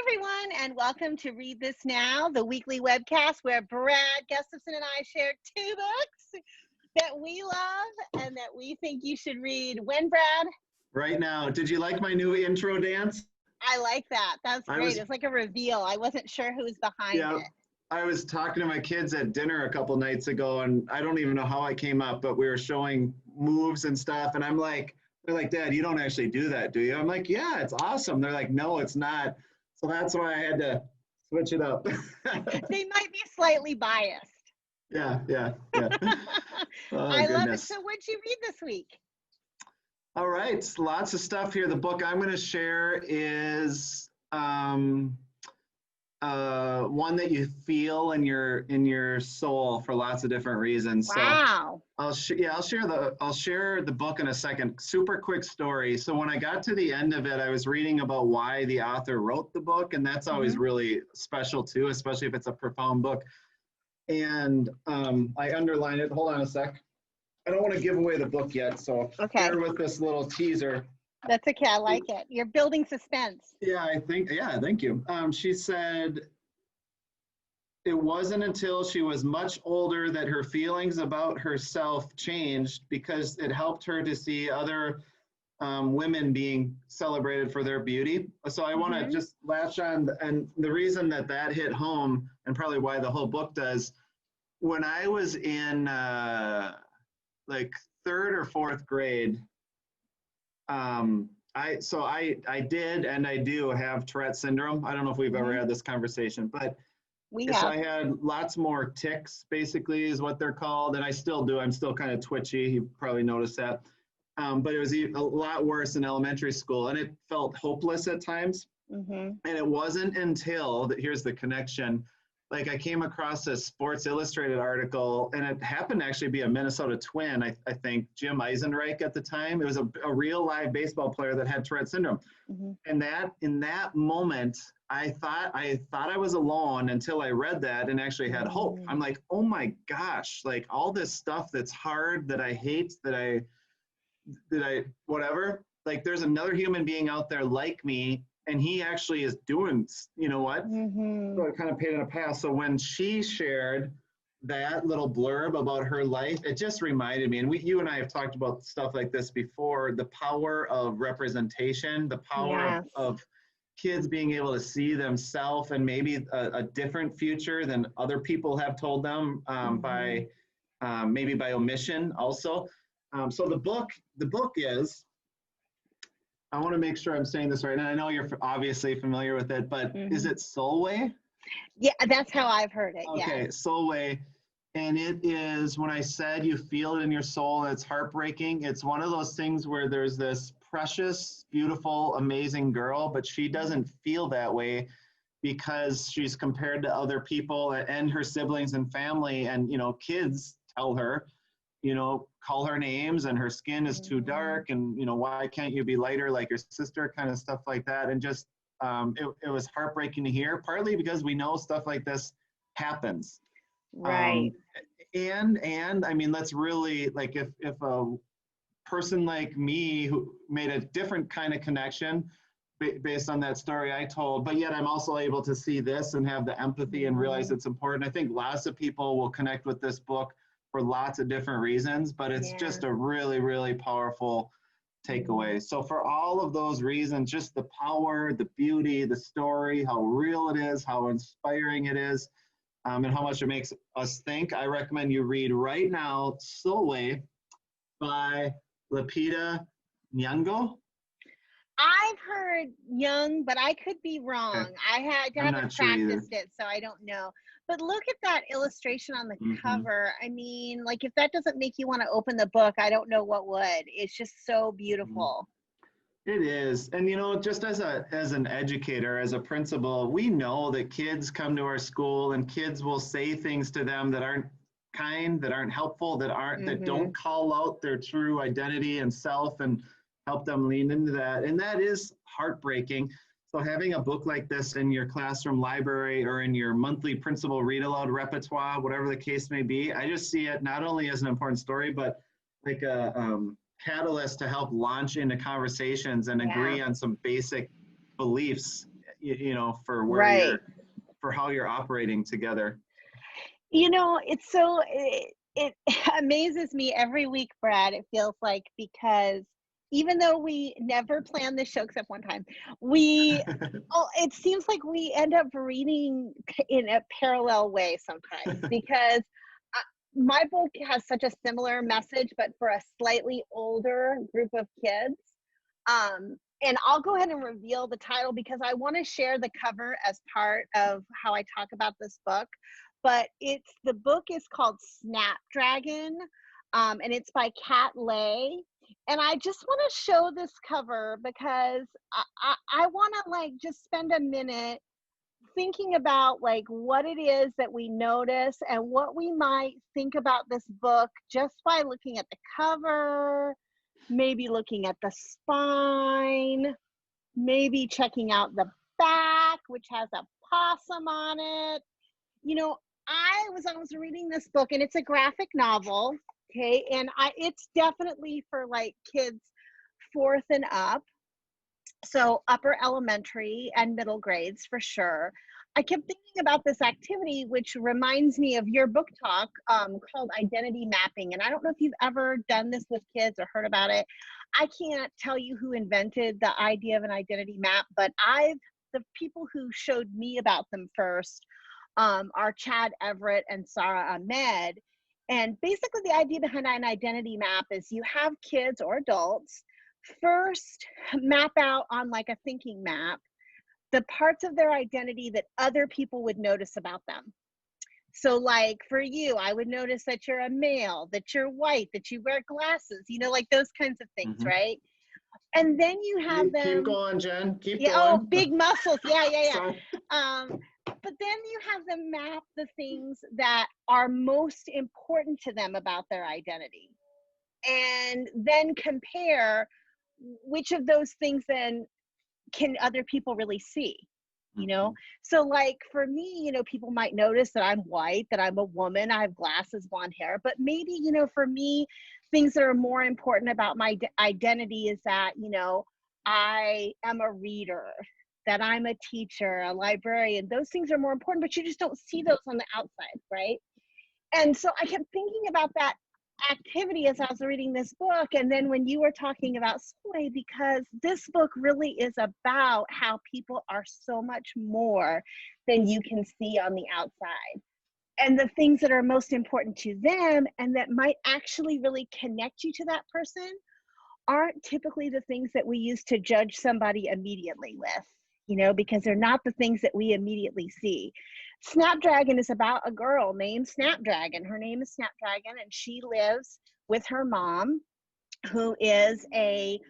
everyone, and welcome to Read This Now, the weekly webcast where Brad Gustafson and I share two books that we love and that we think you should read. When, Brad? Right now. Did you like my new intro dance? I like that. That's great. It's like a reveal. I wasn't sure who was behind it. I was talking to my kids at dinner a couple nights ago, and I don't even know how I came up, but we were showing moves and stuff, and I'm like, they're like, Dad, you don't actually do that, do you? I'm like, yeah, it's awesome. They're like, no, it's not. So that's why I had to switch it up. They might be slightly biased. Yeah. Oh, I love it. So what'd you read this week? All right, lots of stuff here. The book I'm going to share is one that you feel in your soul for lots of different reasons. Wow. So I'll share the book in a second. Super quick story. So when I got to the end of it, I was reading about why the author wrote the book, and that's always really special too, especially if it's a profound book. And I underlined it. Hold on a sec. I don't want to give away the book yet, so bear with this little teaser. That's okay. I like it. You're building suspense. Thank you. She said, it wasn't until she was much older that her feelings about herself changed, because it helped her to see other women being celebrated for their beauty. So I want to just latch on, and the reason that hit home, and probably why the whole book does, when I was in like third or fourth grade, I did and I do have Tourette's syndrome. I don't know if we've ever had this conversation, but so I had lots more tics, basically, is what they're called, and I still do. I'm still kind of twitchy. You probably noticed that. But it was a lot worse in elementary school, and it felt hopeless at times. And it wasn't until, here's the connection, like I came across a Sports Illustrated article, and it happened to actually be a Minnesota Twin, I think, Jim Eisenreich at the time. It was a real live baseball player that had Tourette's syndrome. And in that moment, I thought I was alone until I read that and actually had hope. I'm like, oh my gosh, like all this stuff that's hard, that I hate, that I whatever, like there's another human being out there like me, and he actually is doing, you know what? So I kind of paid it a pass. So when she shared that little blurb about her life, it just reminded me, and you and I have talked about stuff like this before, the power of representation, the power of kids being able to see themselves and maybe a different future than other people have told them by maybe by omission also. So the book is, I want to make sure I'm saying this right, and I know you're obviously familiar with it, but is it Sulwe? Yeah, that's how I've heard it. Okay, Sulwe. And it is, when I said you feel it in your soul, and it's heartbreaking. It's one of those things where there's this precious, beautiful, amazing girl, but she doesn't feel that way because she's compared to other people and her siblings and family, and kids tell her, call her names, and her skin is too dark, and why can't you be lighter like your sister, kind of stuff like that. And just it was heartbreaking to hear, partly because we know stuff like this happens, right? And I mean, let's really, like, if a person like me who made a different kind of connection based on that story I told, but yet I'm also able to see this and have the empathy and realize it's important. I think lots of people will connect with this book for lots of different reasons, but it's just a really, really powerful takeaway. So for all of those reasons, just the power, the beauty, the story, how real it is, how inspiring it is, and how much it makes us think, I recommend you read right now Sulwe by Lupita Nyong'o. I've heard Young, but I could be wrong. Okay. I haven't practiced it, so I don't know. But look at that illustration on the cover. I mean, like, if that doesn't make you want to open the book, I don't know what would. It's just so beautiful. It is. And, just as an educator, as a principal, we know that kids come to our school and kids will say things to them that aren't kind, that aren't helpful, that don't call out their true identity and self and help them lean into that. And that is heartbreaking. So having a book like this in your classroom library or in your monthly principal read aloud repertoire, whatever the case may be, I just see it not only as an important story, but like a catalyst to help launch into conversations and agree on some basic beliefs you know, for where you're, for how you're operating together. You know, it's so, it amazes me every week, Brad, it feels like, because even though we never planned this show except one time, we, it seems like we end up reading in a parallel way sometimes, because my book has such a similar message, but for a slightly older group of kids. And I'll go ahead and reveal the title because I want to share the cover as part of how I talk about this book. But the book is called Snapdragon, and it's by Leyh. And I just want to show this cover because I want to like just spend a minute thinking about like what it is that we notice and what we might think about this book just by looking at the cover, maybe looking at the spine, maybe checking out the back, which has a possum on it. You know, I was reading this book, and it's a graphic novel, okay, and it's definitely for like kids 4th and up, so upper elementary and middle grades for sure. I kept thinking about this activity, which reminds me of your book talk, called identity mapping. And I don't know if you've ever done this with kids or heard about it. I can't tell you who invented the idea of an identity map, but the people who showed me about them first are Chad Everett and Sarah Ahmed. And basically the idea behind an identity map is you have kids or adults first map out on like a thinking map the parts of their identity that other people would notice about them. So like for you, I would notice that you're a male, that you're white, that you wear glasses, you know, like those kinds of things, right? And then you have them. Keep going, Jen. Keep going. Oh, big muscles. Yeah. But then you have them map the things that are most important to them about their identity, and then compare which of those things then can other people really see, you know? So like for me, you know, people might notice that I'm white, that I'm a woman, I have glasses, blonde hair, but maybe, you know, for me, things that are more important about my identity is that, you know, I am a reader, that I'm a teacher, a librarian. Those things are more important, but you just don't see those on the outside, right? And so I kept thinking about that activity as I was reading this book, and then when you were talking about Sulwe, because this book really is about how people are so much more than you can see on the outside, and the things that are most important to them and that might actually really connect you to that person aren't typically the things that we use to judge somebody immediately with, you know, because they're not the things that we immediately see. Snapdragon is about a girl named Snapdragon. Her name is Snapdragon, and she lives with her mom, who is a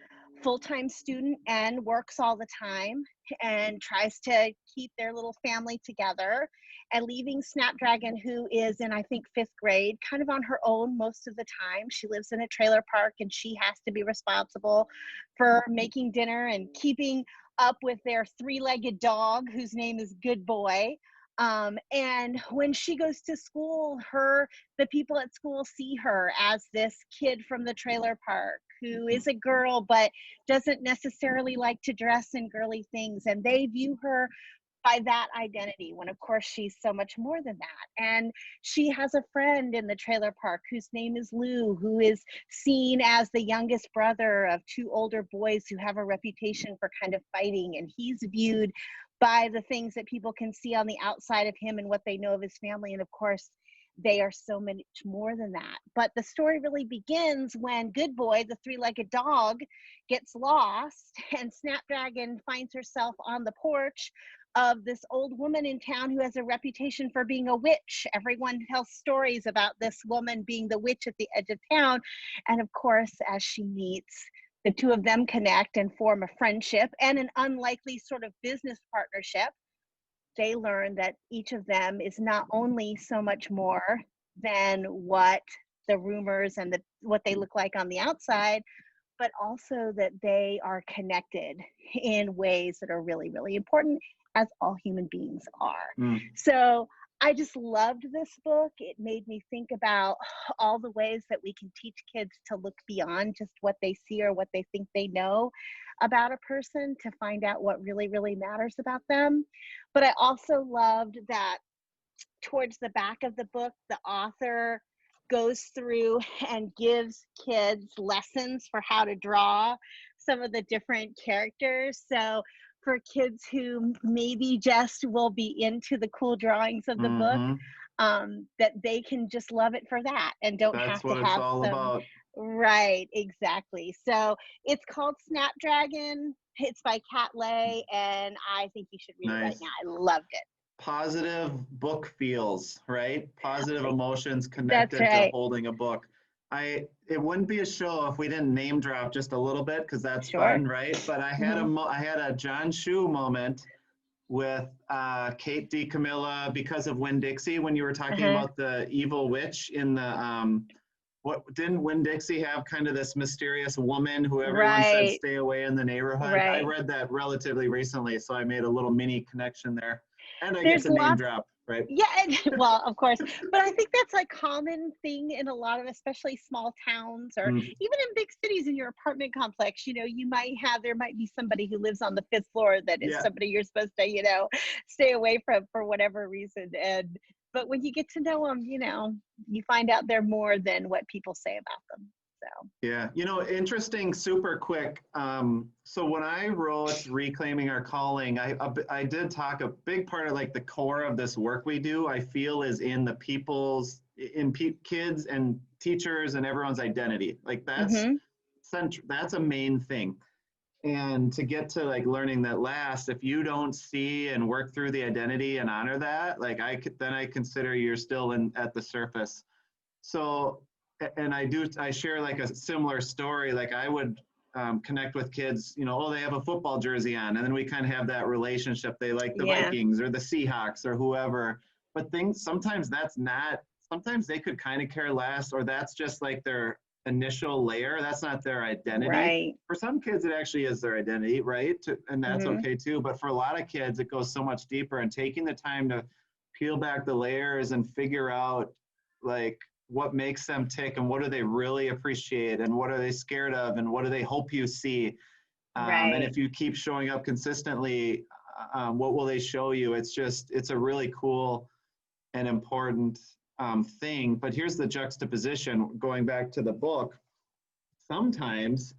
full-time student and works all the time and tries to keep their little family together, and leaving Snapdragon, who is in, I think, 5th grade, kind of on her own most of the time. She lives in a trailer park, and she has to be responsible for making dinner and keeping up with their 3-legged dog, whose name is Good Boy. And when she goes to school, the people at school see her as this kid from the trailer park who is a girl but doesn't necessarily like to dress in girly things, and they view her by that identity, when of course she's so much more than that. And she has a friend in the trailer park whose name is Lou, who is seen as the youngest brother of 2 older boys who have a reputation for kind of fighting, and he's viewed by the things that people can see on the outside of him and what they know of his family. And of course, they are so much more than that. But the story really begins when Good Boy, the 3-legged dog, gets lost, and Snapdragon finds herself on the porch of this old woman in town who has a reputation for being a witch. Everyone tells stories about this woman being the witch at the edge of town. And of course, as she meets, the 2 of them connect and form a friendship and an unlikely sort of business partnership. They learn that each of them is not only so much more than what the rumors and what they look like on the outside, but also that they are connected in ways that are really, really important, as all human beings are. So I just loved this book. It made me think about all the ways that we can teach kids to look beyond just what they see or what they think they know about a person to find out what really, really matters about them. But I also loved that towards the back of the book, the author goes through and gives kids lessons for how to draw some of the different characters. So for kids who maybe just will be into the cool drawings of the book, that they can just love it for that and don't have to have all some about. Right, exactly. So it's called Snapdragon. It's by Leyh, and I think you should read it right now. I loved it. Positive book feels, right? Positive emotions connected That's right. to holding a book. It wouldn't be a show if we didn't name drop just a little bit, because that's fun, right? But I had a John Shu moment with Kate DiCamilla because of Winn-Dixie, when you were talking about the evil witch in the what didn't Winn-Dixie have kind of this mysterious woman who everyone said stay away in the neighborhood? I read that relatively recently, so I made a little mini connection there. And I get the name drop, right? Yeah, well, of course. But I think that's a common thing in a lot of, especially small towns, or even in big cities in your apartment complex. You know, there might be somebody who lives on the 5th floor that is somebody you're supposed to, you know, stay away from for whatever reason. But when you get to know them, you know, you find out they're more than what people say about them. So. Yeah, you know, interesting, super quick. So when I wrote Reclaiming Our Calling, I did talk, a big part of like the core of this work we do, I feel, is in the kids and teachers and everyone's identity. Like that's a main thing. And to get to like learning that last, if you don't see and work through the identity and honor that, like then I consider you're still at the surface. So, and I share like a similar story. Like I would connect with kids, you know, they have a football jersey on, and then we kind of have that relationship. They like the Vikings or the Seahawks or whoever, but sometimes they could kind of care less, or that's just like their initial layer. That's not their identity. Right. For some kids, it actually is their identity, right? And that's okay too. But for a lot of kids, it goes so much deeper, and taking the time to peel back the layers and figure out like what makes them tick, and what do they really appreciate, and what are they scared of, and what do they hope you see. And if you keep showing up consistently, what will they show you? It's a really cool and important thing. But here's the juxtaposition, going back to the book. Sometimes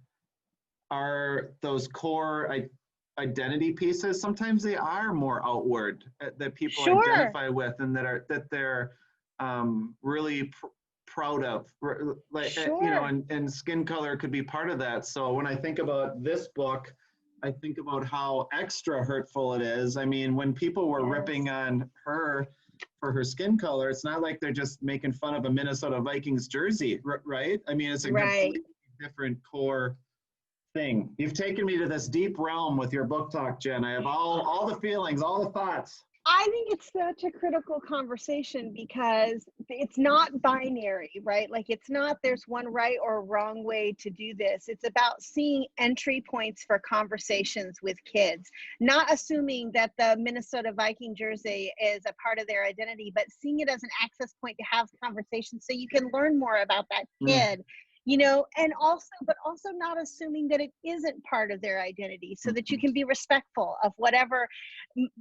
are those core identity pieces, sometimes they are more outward, that people identify with, and that they're really proud of, like you know, and skin color could be part of that. So when I think about this book, I think about how extra hurtful it is. I mean, when people were ripping on her for her skin color, it's not like they're just making fun of a Minnesota Vikings jersey, right? I mean, it's a completely different core thing. You've taken me to this deep realm with your book talk, Jen. I have all the feelings, all the thoughts. I think it's such a critical conversation because it's not binary, right? Like it's not there's one right or wrong way to do this. It's about seeing entry points for conversations with kids, not assuming that the Minnesota Viking jersey is a part of their identity, but seeing it as an access point to have conversations so you can learn more about that kid. You know, and also not assuming that it isn't part of their identity, so that you can be respectful of whatever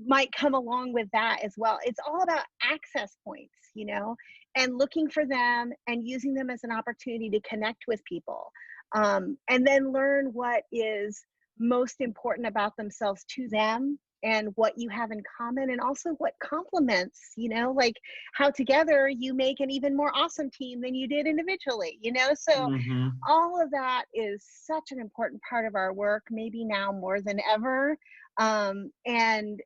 might come along with that as well. It's all about access points, you know, and looking for them and using them as an opportunity to connect with people, and then learn what is most important about themselves to them, and what you have in common, and also what complements, you know, like how together you make an even more awesome team than you did individually, you know. So all of that is such an important part of our work, maybe now more than ever. And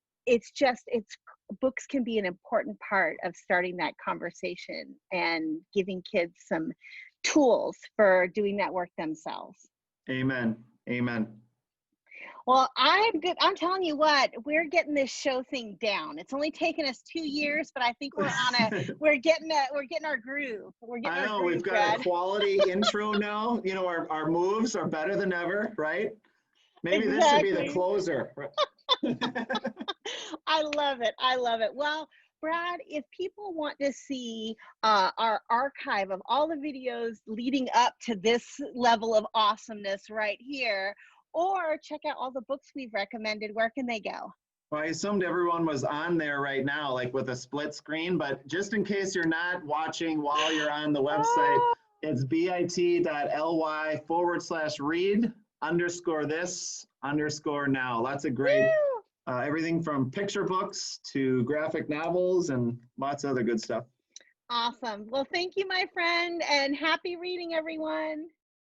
books can be an important part of starting that conversation and giving kids some tools for doing that work themselves. Amen. Well, I'm good. I'm telling you what, we're getting this show thing down. It's only taken us 2 years, but I think we're getting our groove. I know, we've got a quality intro now. You know, our moves are better than ever, right? Maybe this should be the closer. I love it. Well, Brad, if people want to see our archive of all the videos leading up to this level of awesomeness right here, or check out all the books we've recommended, where can they go? Well, I assumed everyone was on there right now, like with a split screen, but just in case you're not watching while you're on the website, it's bit.ly/read_this_now. Lots of great, everything from picture books to graphic novels and lots of other good stuff. Awesome. Well, thank you, my friend, and happy reading, everyone.